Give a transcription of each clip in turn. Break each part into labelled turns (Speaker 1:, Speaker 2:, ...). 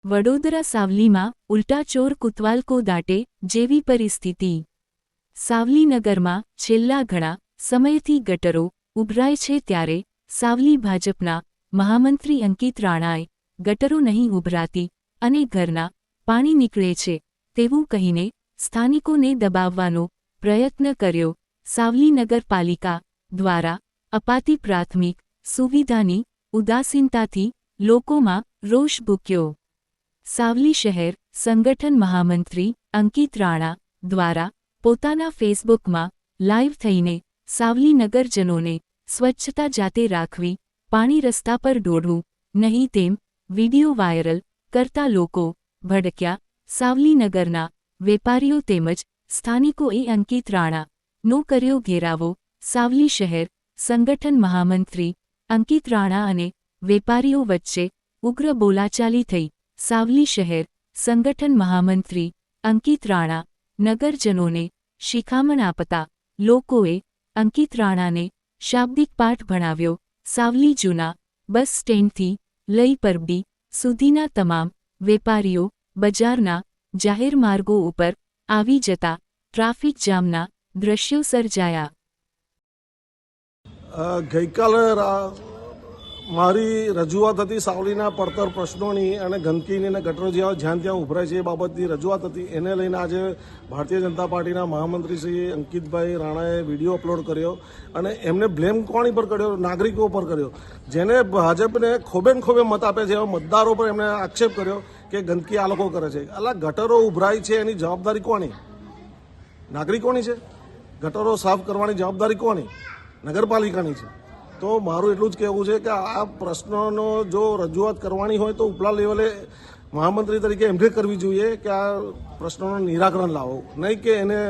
Speaker 1: વડોદરા સાવલીમાં ઉલટા ચોર કુતવાલ કો દાટે જેવી પરિસ્થિતિ। સાવલીનગરમાં છેલ્લા ઘણા સમયથી ગટરો ઉભરાય છે ત્યારે સાવલી ભાજપના મહામંત્રી અંકિત રાણાએ ગટરો નહીં ઉભરાતી અને ઘરના પાણી નીકળે છે તેવું કહીને સ્થાનિકોને દબાવવાનો પ્રયત્ન કર્યો। સાવલી નગરપાલિકા દ્વારા અપાતી પ્રાથમિક સુવિધાની ઉદાસીનતાથી લોકોમાં રોષ ભૂક્યો। સાવલી શહેર સંગઠન મહામંત્રી અંકિત રાણા દ્વારા પોતાના ફેસબુકમાં લાઈવ થઈને સાવલી નગરજનોને સ્વચ્છતા જાતે રાખવી, પાણી રસ્તા પર દોડવું નહીં તેમ વિડિયો વાયરલ કરતા લોકો ભડક્યા। સાવલી નગરના વેપારીઓ તેમજ સ્થાનિકોએ અંકિત રાણાનો કર્યો ઘેરાવો। સાવલી શહેર સંગઠન મહામંત્રી અંકિત રાણા અને વેપારીઓ વચ્ચે ઉગ્ર બોલાચાલી થઈ। સાવલી શહેર સંગઠન મહામંત્રી અંકિત રાણા નગરજનોને શિખામણ આપતા લોકોએ અંકિત રાણાને શાબ્દિક પાઠ ભણાવ્યો। સાવલી જૂના બસ સ્ટેન્ડથી લઈ પરબડી સુધીના તમામ વેપારીઓ બજારના જાહેર માર્ગો ઉપર આવી જતા ટ્રાફિક જામના દ્રશ્યો સર્જાયા।
Speaker 2: ગઈકાલે મારી રજૂઆત હતી સાવલીના પડતર પ્રશ્નોની અને ગંદકીની અને ગટરો જ્યાં ત્યાં ઉભરાય છે એ બાબતની રજૂઆત હતી। એને લઈને આજે ભારતીય જનતા પાર્ટીના મહામંત્રી શ્રી અંકિતભાઈ રાણાએ વિડીયો અપલોડ કર્યો અને એમને બ્લેમ કોની પર કર્યો? નાગરિકો પર કર્યો, જેને ભાજપને ખોબે મત આપે છે એવા મતદારો પર એમણે આક્ષેપ કર્યો કે ગંદકી આ લોકો કરે છે। અલા ગટરો ઉભરાય છે એની જવાબદારી કોની? નાગરિકોની છે? ગટરો સાફ કરવાની જવાબદારી કોની? નગરપાલિકાની છે। તો મારું એટલું જ કહેવું છે કે આ પ્રશ્નોનો જો રજૂઆત કરવાની હોય તો ઉપલા લેવલે મહામંત્રી તરીકે એમને કરવી જોઈએ કે આ પ્રશ્નોનું નિરાકરણ લાવો, નહીં કે એને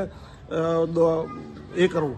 Speaker 2: એ કરવું।